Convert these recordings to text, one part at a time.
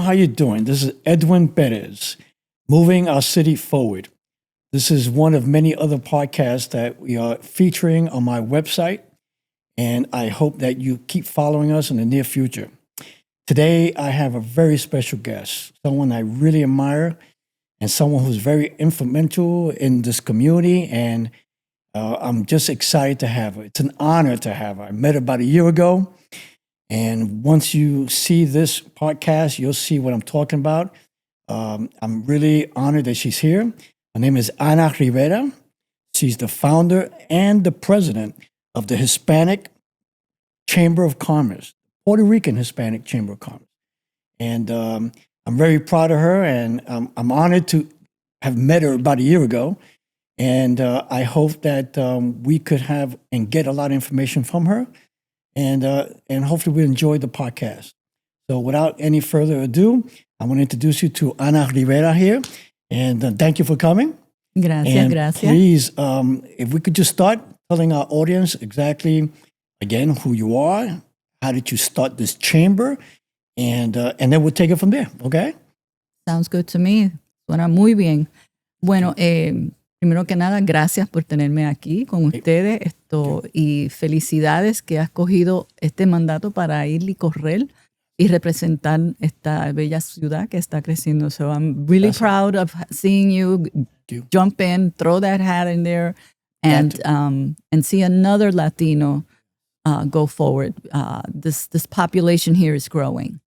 how you doing? This is Edwin Perez, moving our city forward. This is one of many other podcasts that we are featuring on my website, and I hope that you keep following us in the near future. Today, I have a very special guest, someone I really admire, and someone who's very influential in this community, and I'm just excited to have her. It's an honor to have her. I met her about a year ago, and once you see this podcast, you'll see what I'm talking about. I'm really honored that she's here. Her name is Ana Rivera. She's the founder and the president of the Hispanic Chamber of Commerce, Puerto Rican Hispanic Chamber of Commerce. And I'm very proud of her, and I'm honored to have met her about a year ago. And I hope that we could have and get a lot of information from her, and hopefully we enjoy the podcast. So without any further ado, I want to introduce you to Ana Rivera here. And thank you for coming. Gracias. Please, if we could just start telling our audience exactly, again, who you are, how did you start this chamber, and then we'll take it from there, okay? Sounds good to me. Suena muy bien. Bueno, primero que nada, gracias por tenerme aquí con ustedes y felicidades que has cogido este mandato para ir y correr y representar esta bella ciudad que está creciendo. So I'm really proud of seeing you jump in, throw that hat in there, and see another Latino go forward. This population here is growing.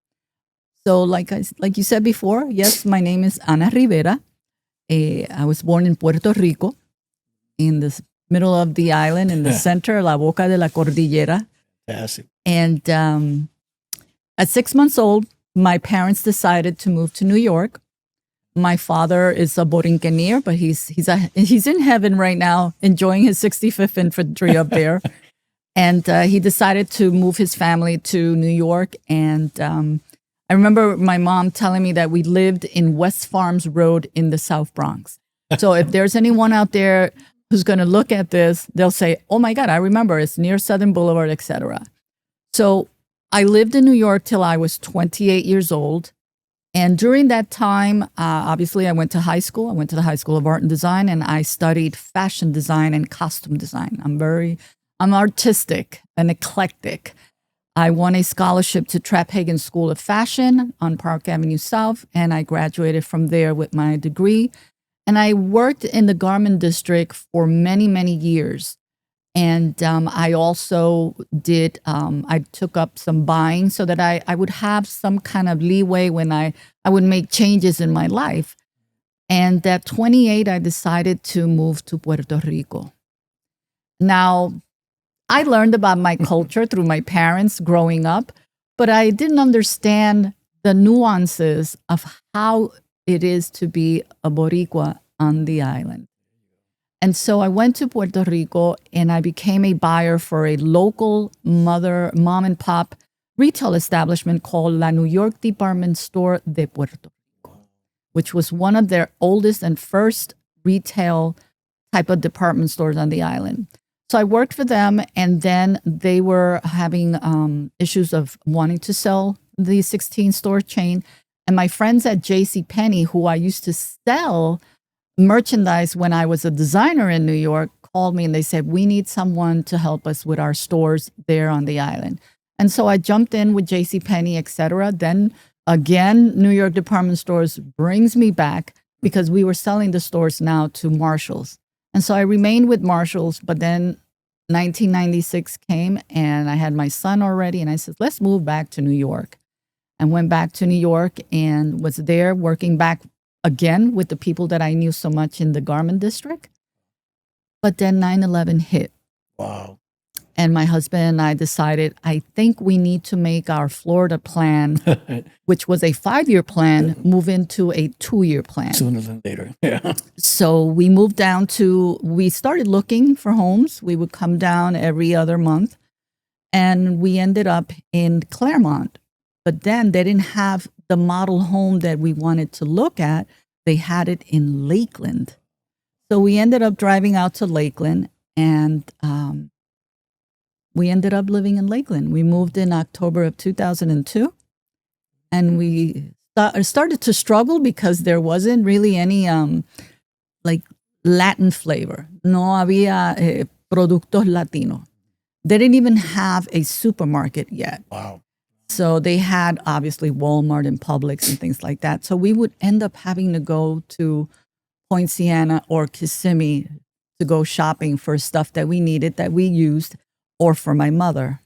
So like you said before, yes, my name is Ana Rivera. I was born in Puerto Rico, in the middle of the island, in the center, la boca de la cordillera. And at 6 months old, my parents decided to move to New York. My father is a Borinquenier, but he's in heaven right now, enjoying his 65th Infantry up there. And he decided to move his family to New York. And I remember my mom telling me that we lived in West Farms Road in the South Bronx. So if there's anyone out there who's going to look at this, they'll say, oh my God, I remember, it's near Southern Boulevard, etc. So I lived in New York till I was 28 years old. And during that time, obviously I went to high school. I went to the High School of Art and Design, and I studied fashion design and costume design. I'm artistic and eclectic. I won a scholarship to Trap Hagen School of Fashion on Park Avenue South, and I graduated from there with my degree. And I worked in the garment district for many, many years. And I also did, I took up some buying so that I would have some kind of leeway when I would make changes in my life. And at 28, I decided to move to Puerto Rico. Now, I learned about my culture through my parents growing up, but I didn't understand the nuances of how it is to be a Boricua on the island. And so I went to Puerto Rico and I became a buyer for a local mom and pop retail establishment called La New York Department Store de Puerto Rico, which was one of their oldest and first retail type of department stores on the island. So I worked for them, and then they were having issues of wanting to sell the 16-store chain. And my friends at JCPenney, who I used to sell merchandise when I was a designer in New York, called me and they said, we need someone to help us with our stores there on the island. And so I jumped in with JCPenney, et cetera. Then again, New York department stores brings me back because we were selling the stores now to Marshalls. And so I remained with Marshalls, but then 1996 came and I had my son already. And I said, let's move back to New York. And went back to New York and was there working back again with the people that I knew so much in the garment district. But then 9/11 hit. Wow. And my husband and I decided, I think we need to make our Florida plan, which was a 5-year plan, move into a 2-year plan. Sooner than later. Yeah. So we moved down we started looking for homes. We would come down every other month. And we ended up in Claremont. But then they didn't have the model home that we wanted to look at. They had it in Lakeland. So we ended up driving out to Lakeland, and we ended up living in Lakeland. We moved in October of 2002, and we started to struggle because there wasn't really any like Latin flavor. No había productos latino. They didn't even have a supermarket yet. Wow. So they had obviously Walmart and Publix and things like that. So we would end up having to go to Point Siena or Kissimmee to go shopping for stuff that we needed, that we used, or for my mother.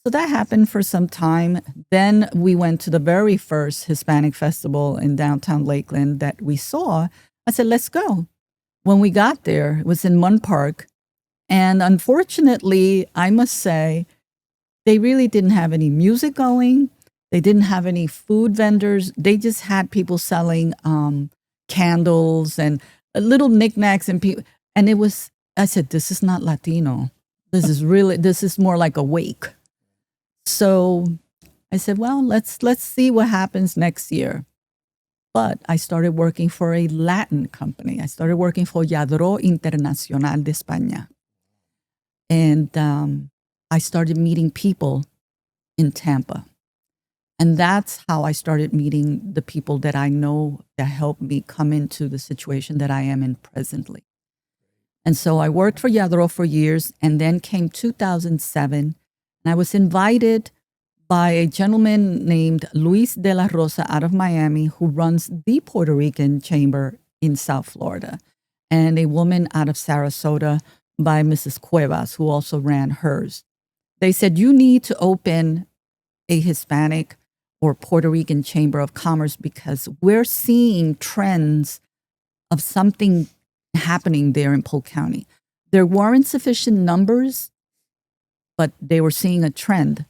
So that happened for some time. Then we went to the very first Hispanic festival in downtown Lakeland that we saw. I said, let's go. When we got there, it was in Munn Park. And unfortunately, I must say, they really didn't have any music going. They didn't have any food vendors. They just had people selling candles and little knickknacks and people. And it was, I said, this is not Latino. This is more like a wake. So I said, well, let's see what happens next year. But I started working for a Latin company. I started working for Lladró Internacional de España. And I started meeting people in Tampa. And that's how I started meeting the people that I know that helped me come into the situation that I am in presently. And so I worked for Lladró for years, and then came 2007, and I was invited by a gentleman named Luis de la Rosa out of Miami, who runs the Puerto Rican Chamber in South Florida, and a woman out of Sarasota by Mrs. Cuevas, who also ran hers. They said, you need to open a Hispanic or Puerto Rican Chamber of Commerce because we're seeing trends of something happening there in Polk County. There weren't sufficient numbers, but they were seeing a trend.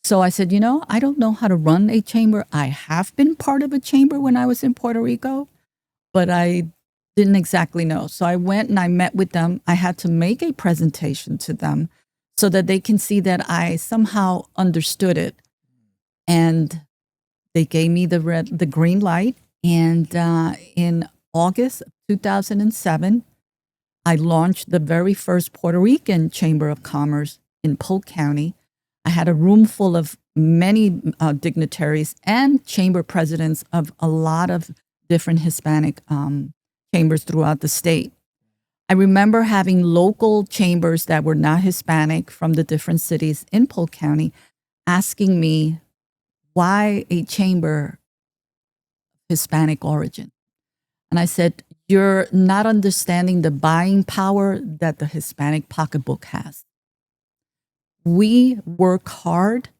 So I said, I don't know how to run a chamber. I have been part of a chamber when I was in Puerto Rico, but I didn't exactly know. So I went and I met with them. I had to make a presentation to them so that they can see that I somehow understood it. And they gave me the green light. And in August of 2007, I launched the very first Puerto Rican Chamber of Commerce in Polk County. I had a room full of many dignitaries and chamber presidents of a lot of different Hispanic chambers throughout the state. I remember having local chambers that were not Hispanic from the different cities in Polk County asking me why a chamber of Hispanic origin. And I said, you're not understanding the buying power that the Hispanic pocketbook has. We work hard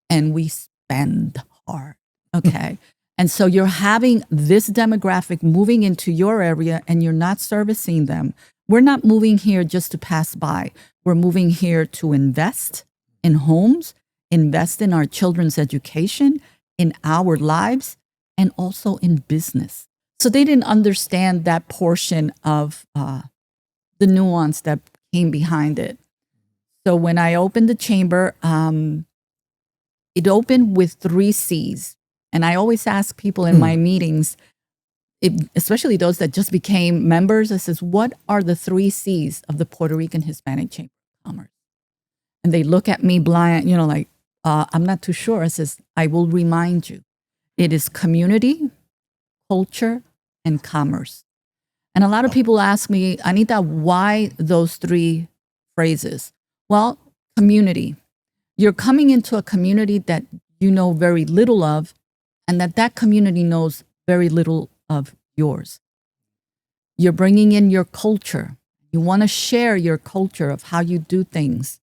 and we spend hard, okay? And so you're having this demographic moving into your area and you're not servicing them. We're not moving here just to pass by. We're moving here to invest in homes, invest in our children's education, in our lives, and also in business. So they didn't understand that portion of the nuance that came behind it. So when I opened the chamber, it opened with 3 C's. And I always ask people in my meetings, especially those that just became members, I says, what are the 3 C's of the Puerto Rican Hispanic Chamber of Commerce? And they look at me blind, like, I'm not too sure. I says, I will remind you. It is community, culture, and commerce. And a lot of people ask me, Anita, why those 3 phrases? Well, community. You're coming into a community that you know very little of, and that community knows very little of yours. You're bringing in your culture. You want to share your culture of how you do things.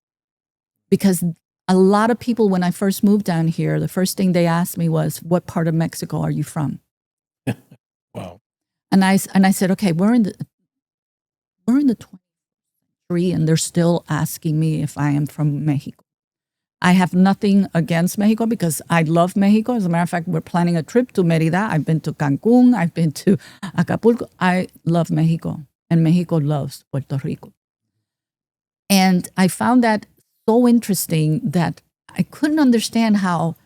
Because a lot of people, when I first moved down here, the first thing they asked me was, what part of Mexico are you from? Wow. And I said, okay, we're in the 20th century, and they're still asking me if I am from Mexico. I have nothing against Mexico because I love Mexico. As a matter of fact, we're planning a trip to Mérida. I've been to Cancun. I've been to Acapulco. I love Mexico, and Mexico loves Puerto Rico. And I found that so interesting that I couldn't understand how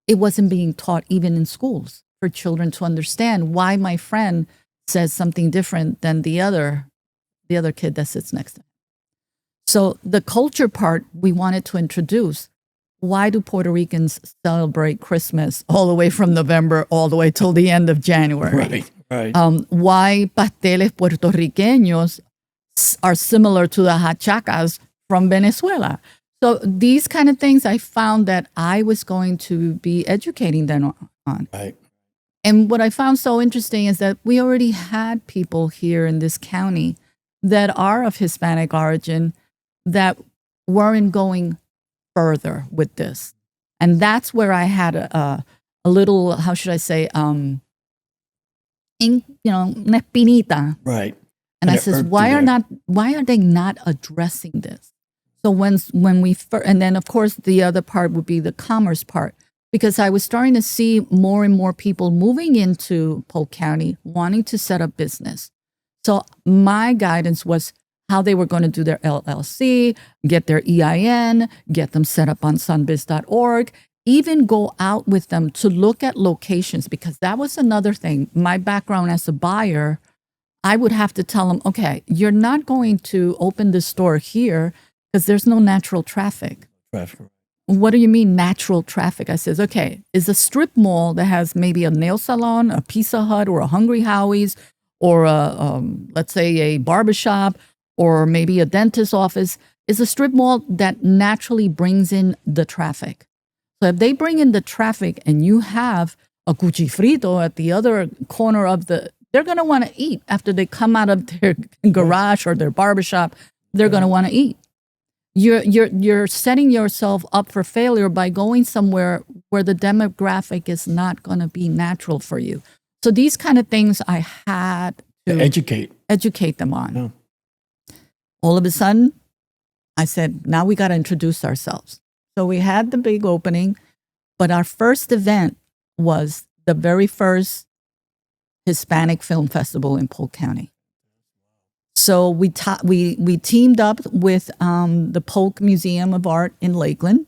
it wasn't being taught even in schools for children to understand why my friend says something different than the other kid that sits next to him. So the culture part we wanted to introduce why do Puerto Ricans celebrate Christmas all the way from November all the way till the end of January? Right. Why pasteles puertorriqueños are similar to the hachacas from Venezuela? So these kind of things I found that I was going to be educating them on. Right. And what I found so interesting is that we already had people here in this county that are of Hispanic origin that weren't going further with this. And that's where I had a little, how should I say, una espinita. Right. And I it says, irked why you are there. they not addressing this? So when we and then of course the other part would be the commerce part, because I was starting to see more and more people moving into Polk County wanting to set up business. So my guidance was how they were going to do their LLC, get their EIN, get them set up on sunbiz.org, even go out with them to look at locations, because that was another thing. My background as a buyer, I would have to tell them, okay, you're not going to open the store here because there's no natural traffic. Traffic. What do you mean natural traffic? I says, okay, is a strip mall that has maybe a nail salon, a Pizza Hut, or a Hungry Howie's, or let's say a barbershop, or maybe a dentist's office, is a strip mall that naturally brings in the traffic. So if they bring in the traffic and you have a cuchifrito at the other corner of they're going to want to eat after they come out of their garage or their barbershop. They're going to want to eat. You're setting yourself up for failure by going somewhere where the demographic is not going to be natural for you. So these kind of things I had to educate them on. Yeah. All of a sudden, I said, now we got to introduce ourselves. So we had the big opening, but our first event was the very first Hispanic Film Festival in Polk County. So we teamed up with the Polk Museum of Art in Lakeland.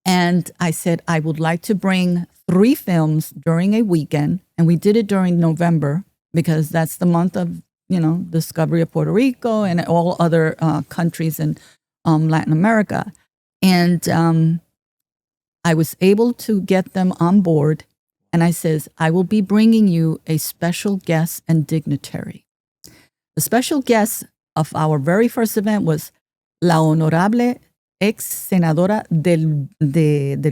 And I said, I would like to bring 3 films during a weekend. And we did it during November because that's the month of, discovery of Puerto Rico and all other countries in Latin America. And I was able to get them on board. And I says, I will be bringing you a special guest and dignitary. The special guest of our very first event was la honorable ex senadora de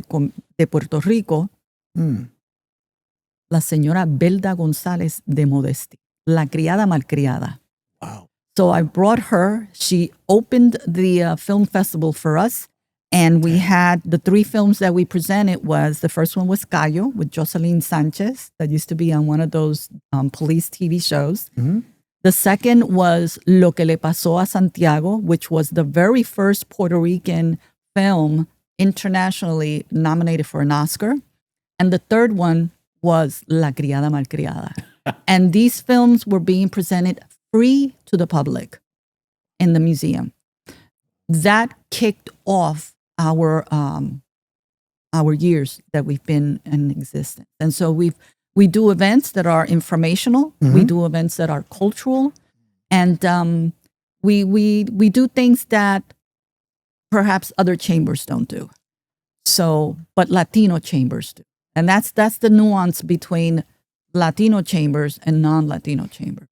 Puerto Rico, la señora Belda González de Modesti, la criada malcriada. Wow. So I brought her. She opened the film festival for us. And we had the 3 films that we presented the first one was Gallo with Jocelyn Sanchez, that used to be on one of those police TV shows. Mm-hmm. The second was Lo que le pasó a Santiago, which was the very first Puerto Rican film internationally nominated for an Oscar. And the third one was La criada malcriada. And these films were being presented free to the public in the museum. That kicked off our years that we've been in existence. And so we do events that are informational. Mm-hmm. We do events that are cultural. And we do things that perhaps other chambers don't do. So, but Latino chambers do. And that's the nuance between Latino chambers and non-Latino chambers.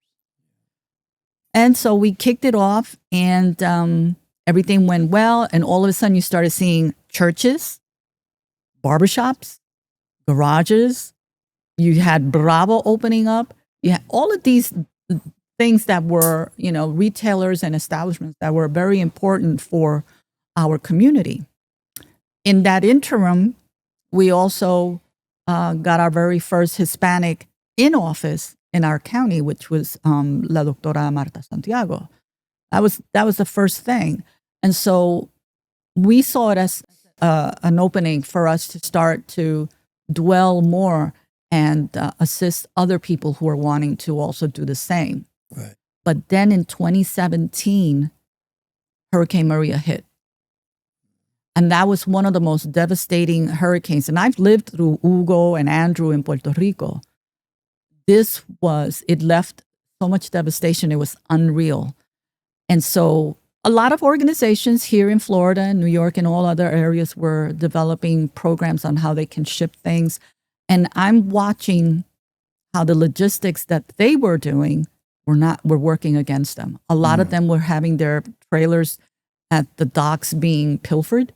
And so we kicked it off, and everything went well, and all of a sudden you started seeing churches, barbershops, garages. You had Bravo opening up. You had all of these things that were, retailers and establishments that were very important for our community. In that interim, we also got our very first Hispanic in office in our county, which was La Doctora Marta Santiago. That was the first thing. And so we saw it as an opening for us to start to dwell more and assist other people who are wanting to also do the same. Right. But then in 2017, Hurricane Maria hit. And that was one of the most devastating hurricanes. And I've lived through Hugo and Andrew in Puerto Rico. It left so much devastation. It was unreal. And so a lot of organizations here in Florida and New York and all other areas were developing programs on how they can ship things. And I'm watching how the logistics that they were doing were working against them. A lot of them were having their trailers at the docks being pilfered.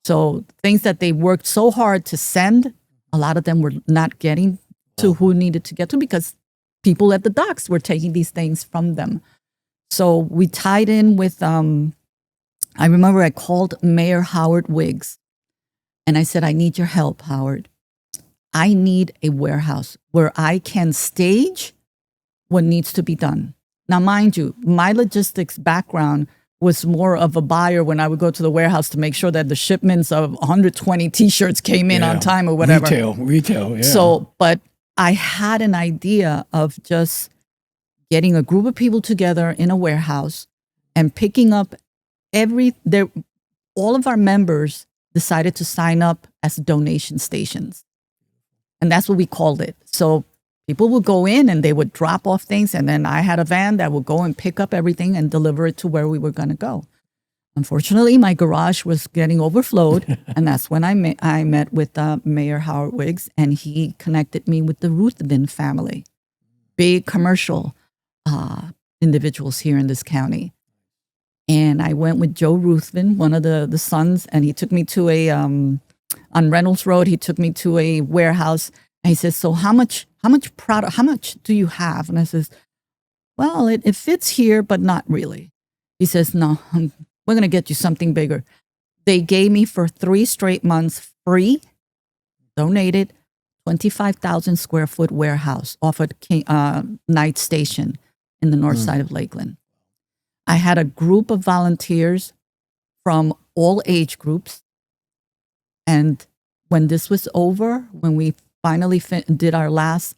So things that they worked so hard to send, a lot of them were not getting to who needed to get to because people at the docks were taking these things from them. So we tied in with, I remember I called Mayor Howard Wiggs and I said, I need your help, Howard. I need a warehouse where I can stage what needs to be done. Now, mind you, my logistics background was more of a buyer when I would go to the warehouse to make sure that the shipments of 120 T-shirts came in on time or whatever. Retail, yeah. So, but I had an idea of just getting a group of people together in a warehouse and picking up all of our members decided to sign up as donation stations. And that's what we called it. So people would go in and they would drop off things. And then I had a van that would go and pick up everything and deliver it to where we were going to go. Unfortunately, my garage was getting overflowed. And that's when I met with Mayor Howard Wiggs, and he connected me with the Ruthven family, big commercial individuals here in this county. And I went with Joe Ruthven, one of the sons, and he took me to on Reynolds Road, he took me to a warehouse. And he says, so how much product, how much do you have? And I says, well, it fits here, but not really. He says, no, we're going to get you something bigger. They gave me for 3 straight months free, donated, 25,000 square foot warehouse off at Knight Station in the north side of Lakeland. I had a group of volunteers from all age groups. And when this was over, when we finally did our last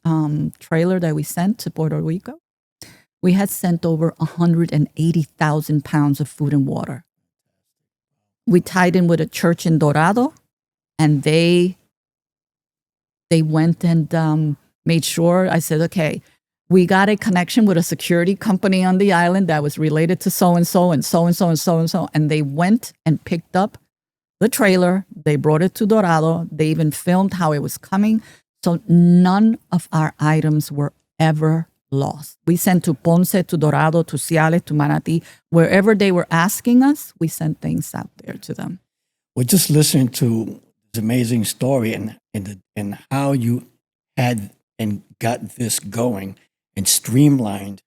trailer that we sent to Puerto Rico, we had sent over 180,000 pounds of food and water. We tied in with a church in Dorado, and they went and made sure. I said, okay, we got a connection with a security company on the island that was related to so-and-so and so-and-so and so-and-so. And they went and picked up the trailer. They brought it to Dorado. They even filmed how it was coming. So none of our items were ever lost. We sent to Ponce, to Dorado, to Ciales, to Manatí. Wherever they were asking us, we sent things out there to them. Well, just listening to this amazing story and how you had and got this going and streamlined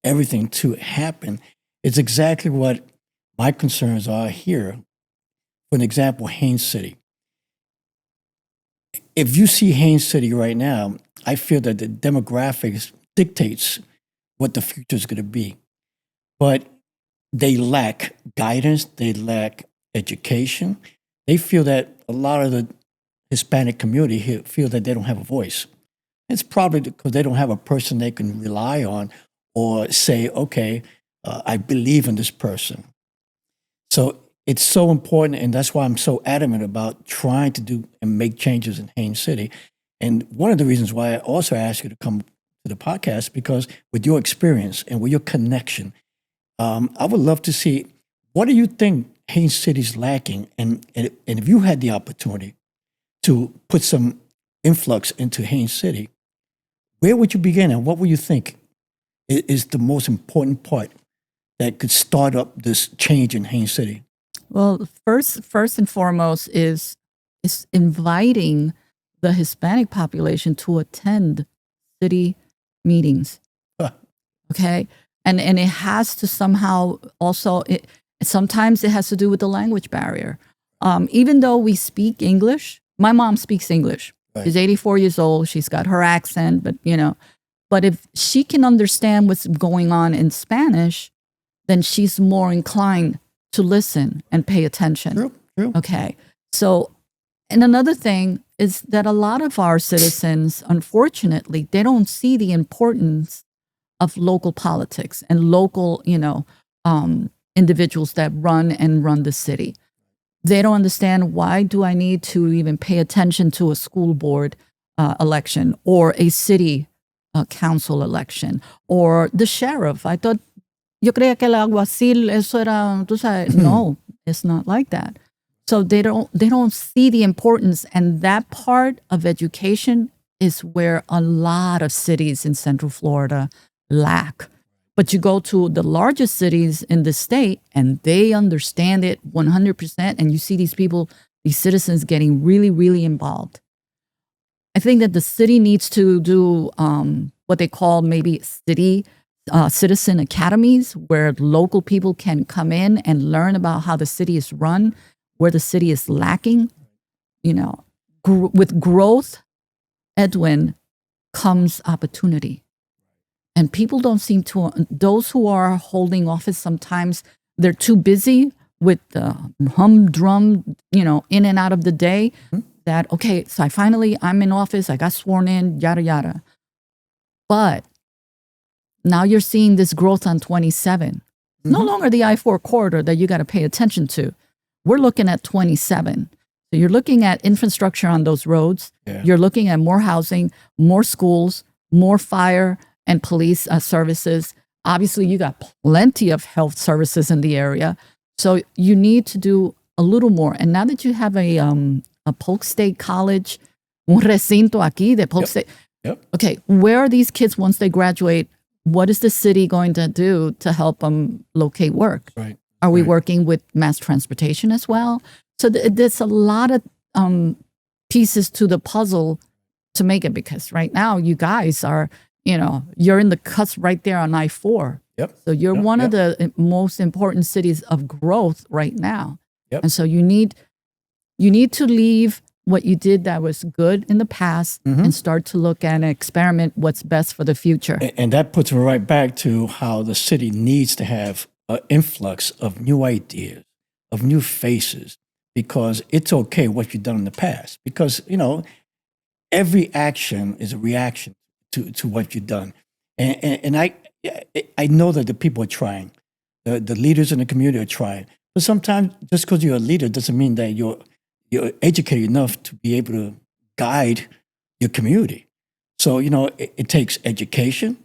everything to happen, it's exactly what my concerns are here. For an example, Haines City. If you see Haines City right now, I feel that the demographics dictates what the future is going to be. But they lack guidance. They lack education. They feel that a lot of the Hispanic community here feel that they don't have a voice. It's probably because they don't have a person they can rely on or say, okay, I believe in this person. So it's so important, and that's why I'm so adamant about trying to do and make changes in Haines City. And one of the reasons why I also asked you to come to the podcast, because with your experience and with your connection, I would love to see, what do you think Haines City's lacking? And if you had the opportunity to put some influx into Haines City, where would you begin, and what would you think is the most important part that could start up this change in Haines City? Well, first and foremost is inviting the Hispanic population to attend city meetings. Okay, and it has to somehow also. Sometimes it has to do with the language barrier. Even though we speak English, my mom speaks English. Right. She's 84 years old. She's got her accent, but if she can understand what's going on in Spanish, then she's more inclined to listen and pay attention. True. Okay. So, and another thing is that a lot of our citizens, unfortunately, they don't see the importance of local politics and local, individuals that run the city. They don't understand, why do I need to even pay attention to a school board election or a city council election or the sheriff? I thought yo creía que el alguacil, eso era, tú sabes, no, it's not like that. So they don't see the importance, and that part of education is where a lot of cities in Central Florida lack. But you go to the largest cities in the state, and they understand it 100%, and you see these people, these citizens getting really, really involved. I think that the city needs to do what they call maybe citizen academies, where local people can come in and learn about how the city is run, where the city is lacking. You know, with growth, Edwin, comes opportunity. And people don't seem to, those who are holding office, sometimes they're too busy with the humdrum, in and out of the day, that, okay, so I'm in office, I got sworn in, yada, yada. But now you're seeing this growth on 27. No longer the I-4 corridor that you got to pay attention to. We're looking at 27. So you're looking at infrastructure on those roads. Yeah. You're looking at more housing, more schools, more fire and police services. Obviously, you got plenty of health services in the area. So you need to do a little more. And now that you have a Polk State College, un recinto aquí de Polk State. Yep. Okay, where are these kids once they graduate? What is the city going to do to help them locate work? Right. Are we working with mass transportation as well? So there's a lot of pieces to the puzzle to make it, because right now you guys are, you're in the cusp right there on I-4. Yep. So you're one of the most important cities of growth right now. Yep. And so you need to leave what you did that was good in the past and start to look at and experiment what's best for the future. And that puts me right back to how the city needs to have an influx of new ideas, of new faces, because it's okay what you've done in the past. Because, every action is a reaction to what you've done. And I know that the people are trying. The leaders in the community are trying. But sometimes just because you're a leader doesn't mean that you're educated enough to be able to guide your community. So, it takes education.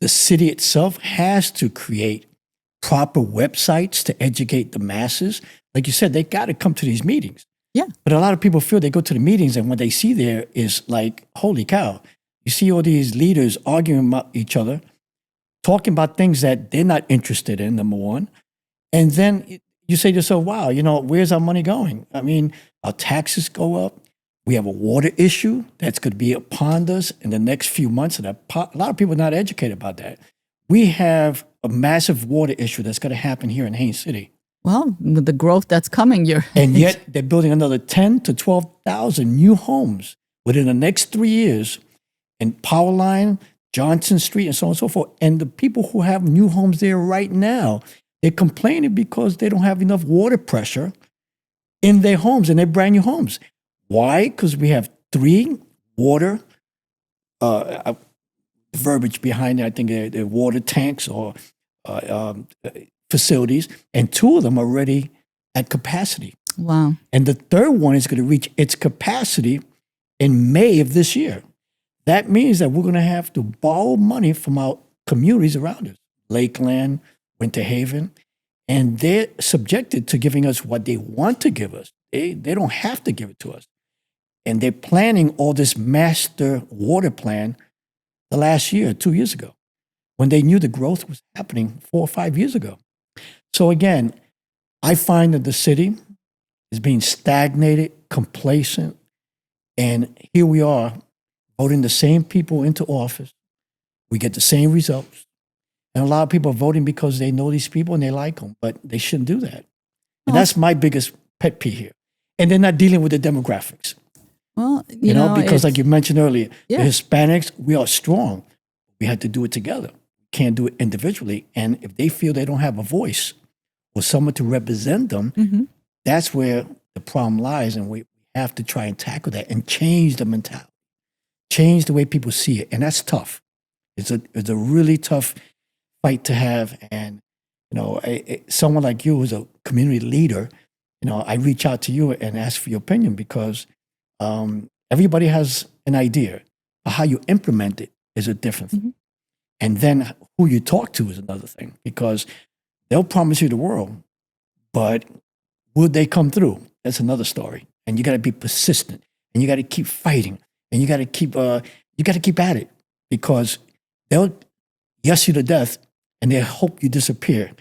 The city itself has to create proper websites to educate the masses. Like you said, they got to come to these meetings. Yeah. But a lot of people feel they go to the meetings, and what they see there is like, holy cow. You see all these leaders arguing about each other, talking about things that they're not interested in, number one. And then you say to yourself, wow, where's our money going? I mean, our taxes go up. We have a water issue that's going to be upon us in the next few months. And a lot of people are not educated about that. We have a massive water issue that's going to happen here in Haines City. Well, with the growth that's coming, and yet they're building another 10 to 12,000 new homes within the next 3 years in Powerline, Johnson Street, and so on and so forth. And the people who have new homes there right now, they're complaining because they don't have enough water pressure in their homes, in their brand new homes. Why? Because we have 3 water verbiage behind it. I think they're water tanks or facilities, and 2 of them are already at capacity. Wow. And the 3rd one is going to reach its capacity in May of this year. That means that we're going to have to borrow money from our communities around us, Lakeland, Winter Haven, and they're subjected to giving us what they want to give us. They don't have to give it to us. And they're planning all this master water plan the last year, 2 years ago, when they knew the growth was happening 4 or 5 years ago. So again, I find that the city is being stagnated, complacent, and here we are voting the same people into office. We get the same results. And a lot of people are voting because they know these people and they like them, but they shouldn't do that. And that's my biggest pet peeve here. And they're not dealing with the demographics. Well, you know, because like you mentioned earlier, the Hispanics, we are strong. We have to do it together. Can't do it individually. And if they feel they don't have a voice or someone to represent them, that's where the problem lies. And we have to try and tackle that and change the mentality, change the way people see it. And that's tough. It's a really tough fight to have. And, someone like you who's a community leader, I reach out to you and ask for your opinion because everybody has an idea. But how you implement it is a different thing. And then who you talk to is another thing, because they'll promise you the world, but would they come through? That's another story. And you got to be persistent, and you got to keep fighting, and you got to keep at it, because they'll yes you to death, and they hope you disappear.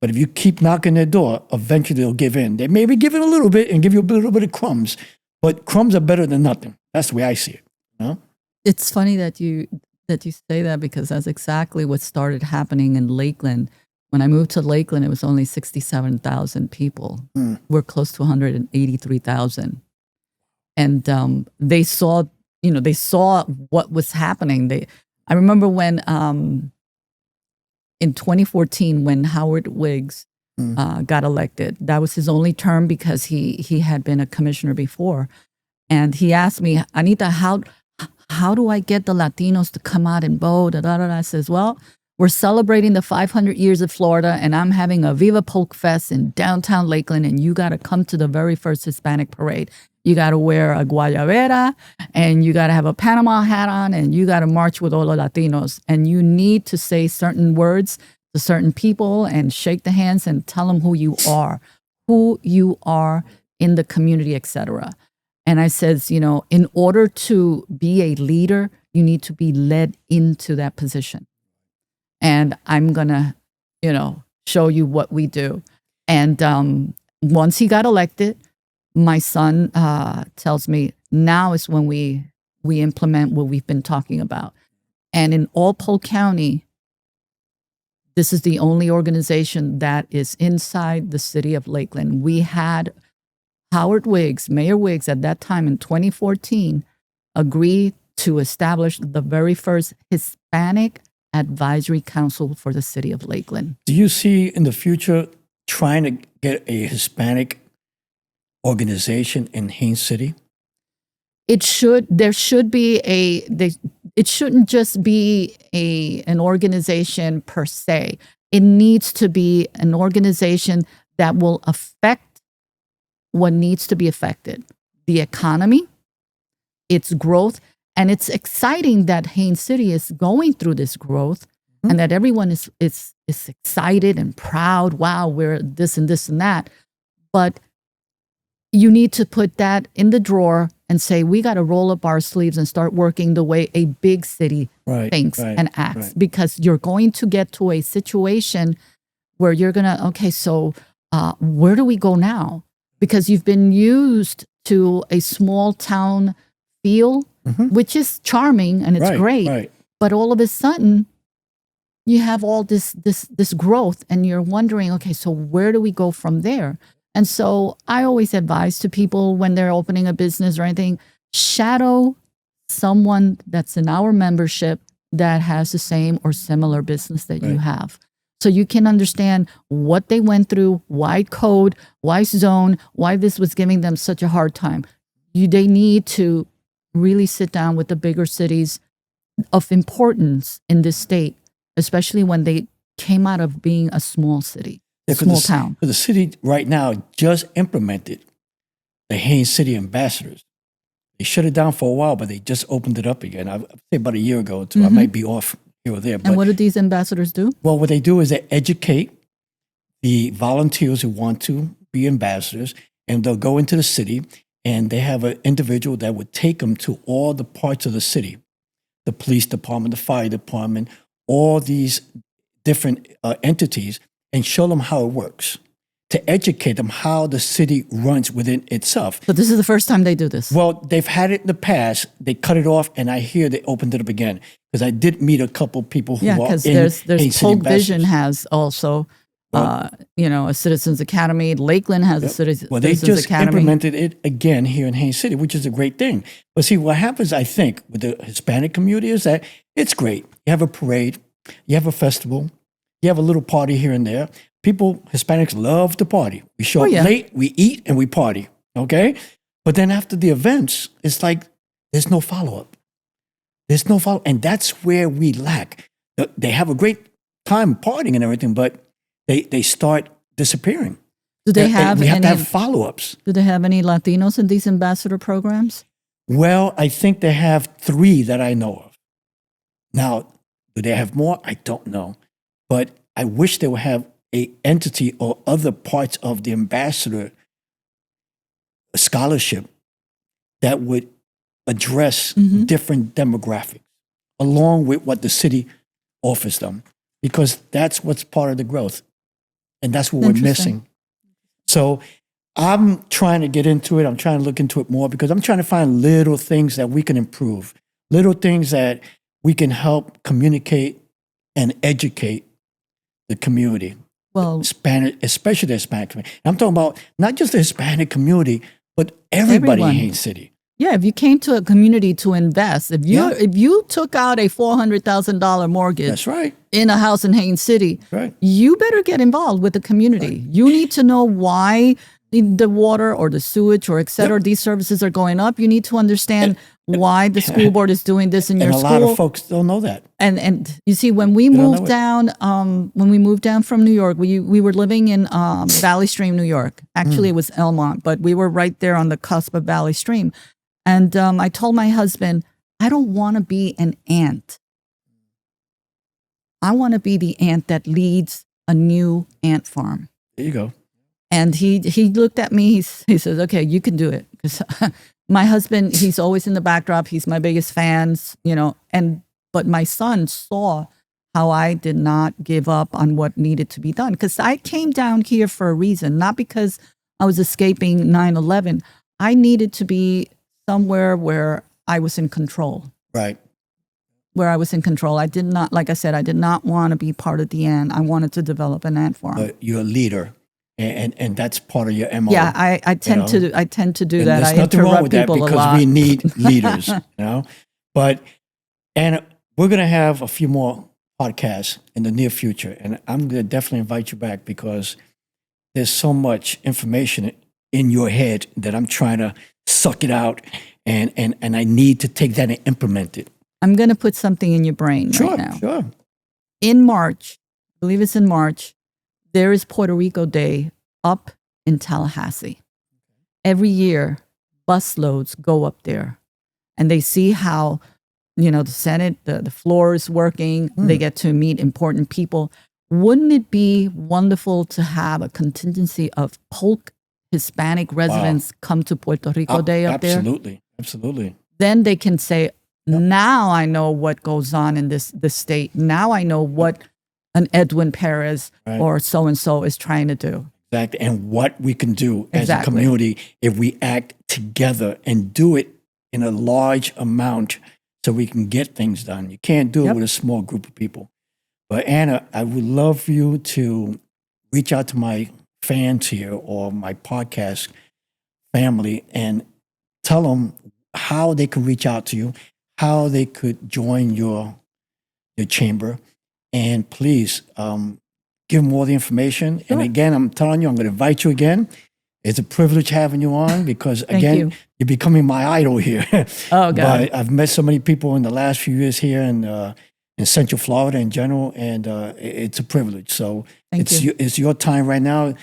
But if you keep knocking their door, eventually they'll give in. They maybe give in a little bit and give you a little bit of crumbs, but crumbs are better than nothing. That's the way I see it. You know? It's funny that you say that, because that's exactly what started happening in Lakeland. When I moved to Lakeland, it was only 67,000 people. We're close to 183,000. And they saw what was happening. I remember when in 2014, when Howard Wiggs got elected, that was his only term, because he had been a commissioner before. And he asked me, Anita, how do I get the Latinos to come out and vote? I says, well, we're celebrating the 500 years of Florida, and I'm having a Viva Polk Fest in downtown Lakeland, and you got to come to the very first Hispanic parade. You got to wear a guayabera, and you got to have a Panama hat on, and you got to march with all the Latinos. And you need to say certain words to certain people and shake the hands and tell them who you are in the community, etc. And I says, in order to be a leader, you need to be led into that position. And I'm going to, show you what we do. And once he got elected, my son tells me, now is when we implement what we've been talking about. And in all Polk County, this is the only organization that is inside the city of Lakeland. We had Howard Wiggs, Mayor Wiggs at that time in 2014, agree to establish the very first Hispanic Advisory Council for the city of Lakeland. Do you see in the future trying to get a Hispanic organization in Haines City? It shouldn't just be an organization per se. It needs to be an organization that will affect what needs to be affected: the economy, its growth. And it's exciting that Haines City is going through this growth, and that everyone is excited and proud. Wow, we're this and this and that. But you need to put that in the drawer and say, we got to roll up our sleeves and start working the way a big city thinks and acts. Because you're going to get to a situation where you're going to, so where do we go now? Because you've been used to a small town feel, which is charming and it's great. But all of a sudden, you have all this growth, and you're wondering, so where do we go from there? And so I always advise to people when they're opening a business or anything, shadow someone that's in our membership that has the same or similar business that you have. So you can understand what they went through, why code, why zone, why this was giving them such a hard time. They need to really sit down with the bigger cities of importance in this state, especially when they came out of being a small city, small town. The city right now just implemented the Haines City ambassadors. They shut it down for a while, but they just opened it up again. I'd say about a year ago, so I might be off here or there. And what do these ambassadors do? Well, what they do is they educate the volunteers who want to be ambassadors, and they'll go into the city, and they have an individual that would take them to all the parts of the city, the police department, the fire department, all these different entities, and show them how it works, to educate them how the city runs within itself. So this is the first time they do this? Well, they've had it in the past. They cut it off, and I hear they opened it up again, because I did meet a couple people who are in because Haines there's City Polk Vision ambassadors. has also, a Citizens Academy. Lakeland has a Citizens Academy. Well, they just implemented it again here in Haines City, which is a great thing. But see, what happens, I think, with the Hispanic community is that it's great. You have a parade, you have a festival, you have a little party here and there. People, Hispanics love to party. We show up late, we eat, and we party, okay? But then after the events, it's like there's no follow-up. There's no follow-up, and that's where we lack. They have a great time partying and everything, but they start disappearing. Do they have we have to have follow-ups. Do they have any Latinos in these ambassador programs? Well, I think they have 3 that I know of. Now, Do they have more? I don't know. But I wish they would have a entity or other parts of the ambassador scholarship that would address different demographics along with what the city offers them, because that's what's part of the growth. And that's what we're missing. So I'm trying to get into it. I'm trying to look into it more because I'm trying to find little things that we can improve, little things that we can help communicate and educate the community. Well, Hispanic, especially the Hispanic community. And I'm talking about not just the Hispanic community, but everybody in Haines City. Yeah, if you came to a community to invest, if you took out a $400,000 mortgage, That's right. in a house in Haines City, Right. you better get involved with the community. You need to know why the water or the sewage or et cetera, these services are going up. You need to understand why the school board is doing this in your school. And a lot of folks don't know that. And you see, when we moved down from New York, we were living in Valley Stream, New York. Actually, it was Elmont, but we were right there on the cusp of Valley Stream. And I told my husband, I don't want to be an ant. I want to be the ant that leads a new ant farm. There you go. And he looked at me. He says, "Okay, you can do it." Because my husband, he's always in the backdrop. He's my biggest fan, but my son saw how I did not give up on what needed to be done. Because I came down here for a reason, not because I was escaping 9/11. I needed to be somewhere where I was in control. Right. Where I was in control. I did not, like I said, I did not want to be part of the ant. I wanted to develop an ant farm. But you're a leader, and that's part of your MO. Yeah, I tend to do that. There's I nothing wrong interrupt with that people a because lot. we need leaders, But and we're gonna have a few more podcasts in the near future, and I'm gonna definitely invite you back because there's so much information in your head that I'm trying to suck it out, and I need to take that and implement it. I'm going to put something in your brain right now. Sure. In March, I believe it's in March, there is Puerto Rico Day up in Tallahassee. Every year, busloads go up there, and they see how, the Senate, the floor is working. They get to meet important people. Wouldn't it be wonderful to have a contingency of Polk Hispanic residents come to Puerto Rico Day up there? Absolutely. Then they can say, now I know what goes on in this state. Now I know what an Edwin Perez or so-and-so is trying to do. Exactly. And what we can do as a community if we act together and do it in a large amount so we can get things done. You can't do it with a small group of people. But Ana, I would love for you to reach out to my fans here or my podcast family and tell them how they can reach out to you, how they could join your chamber, and please give them all the information. Sure. And again, I'm telling you, I'm going to invite you again. It's a privilege having you on because again, you're becoming my idol here. Oh God! But I've met so many people in the last few years here in Central Florida in general, and it's a privilege. So it's your time right now.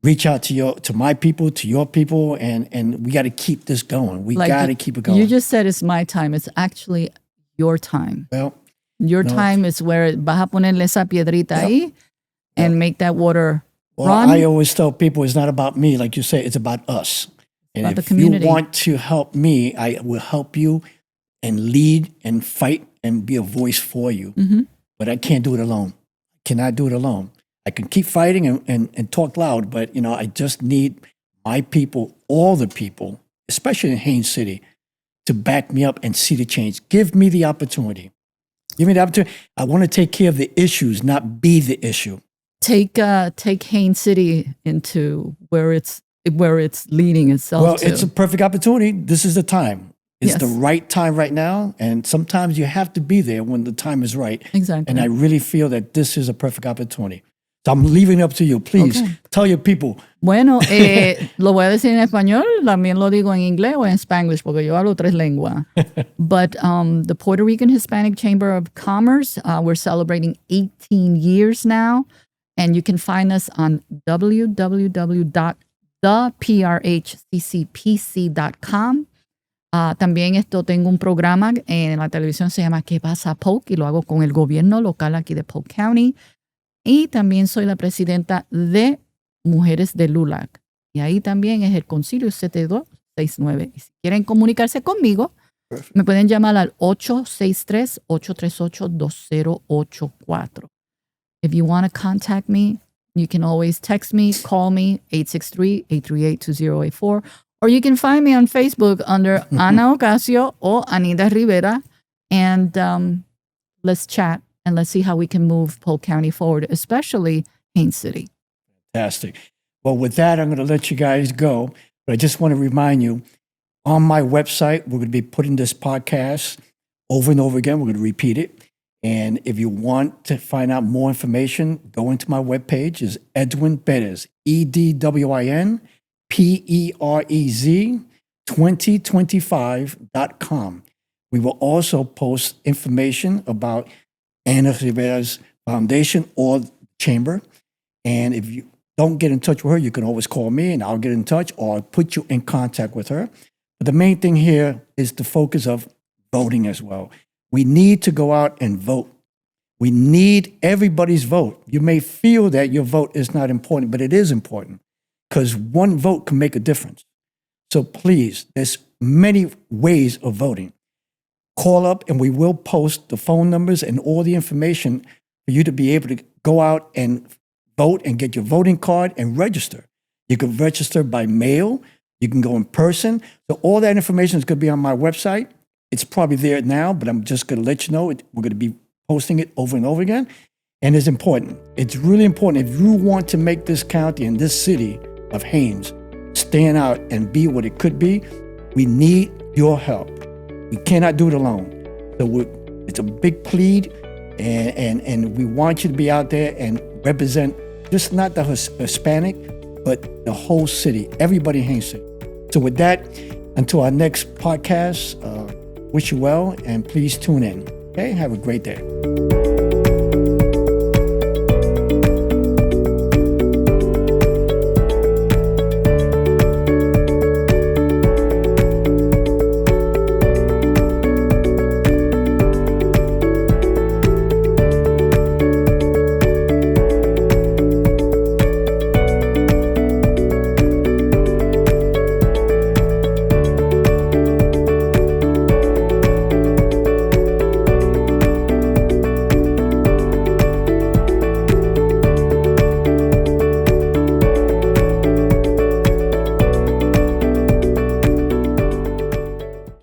Reach out to my people, to your people, and we got to keep this going. We got to keep it going. You just said it's my time. It's actually your time. Well, your time is where vas a ponerle esa piedrita ahí and make that water run. I always tell people it's not about me, like you say, it's about us. And about if the community. you want to help me, I will help you and lead and fight and be a voice for you. Mm-hmm. But I can't do it alone. I cannot do it alone. I can keep fighting and talk loud, but I just need my people, all the people, especially in Haines City, to back me up and see the change. Give me the opportunity. Give me the opportunity. I want to take care of the issues, not be the issue. Take Haines City into where it's leading itself. Well, to. it's a perfect opportunity. This is the time. It's the right time right now, and sometimes you have to be there when the time is right. Exactly. And I really feel that this is a perfect opportunity. So I'm leaving it up to you. Please tell your people. Bueno, lo voy a decir en español, también lo digo en inglés o en Spanglish porque yo hablo 3 lenguas. But the Puerto Rican Hispanic Chamber of Commerce, we're celebrating 18 years now, and you can find us on www.theprhccpc.com. También tengo un programa en la televisión, se llama ¿Qué pasa Polk? Y lo hago con el gobierno local aquí de Polk County. Y también soy la presidenta de Mujeres de LULAC. Y ahí también es el Concilio 7269. Y si quieren comunicarse conmigo, me pueden llamar al 863-838-2084. If you want to contact me, you can always text me, call me, 863-838-2084. Or you can find me on Facebook under Ana Ocasio or Anita Rivera. And let's chat and let's see how we can move Polk County forward, especially Haines City. Fantastic. Well, with that, I'm going to let you guys go. But I just want to remind you, on my website, we're going to be putting this podcast over and over again. We're going to repeat it. And if you want to find out more information, go into my webpage. It's Edwin Perez, EDWIN PEREZ 2025.com. We will also post information about Ana Rivera's foundation or chamber. And if you don't get in touch with her, you can always call me and I'll get in touch or put you in contact with her. But the main thing here is the focus of voting as well. We need to go out and vote. We need everybody's vote. You may feel that your vote is not important, but it is important because one vote can make a difference. So please, there's many ways of voting. Call up and we will post the phone numbers and all the information for you to be able to go out and vote and get your voting card and register. You can register by mail. You can go in person. So all that information is going to be on my website. It's probably there now, but I'm just going to let you know. We're going to be posting it over and over again. And it's important. It's really important. If you want to make this county and this city of Haines stand out and be what it could be, we need your help. We cannot do it alone. So it's a big plead, and we want you to be out there and represent just not the Hispanic, but the whole city, everybody in Haines City. So with that, until our next podcast, wish you well, and please tune in. Okay, have a great day.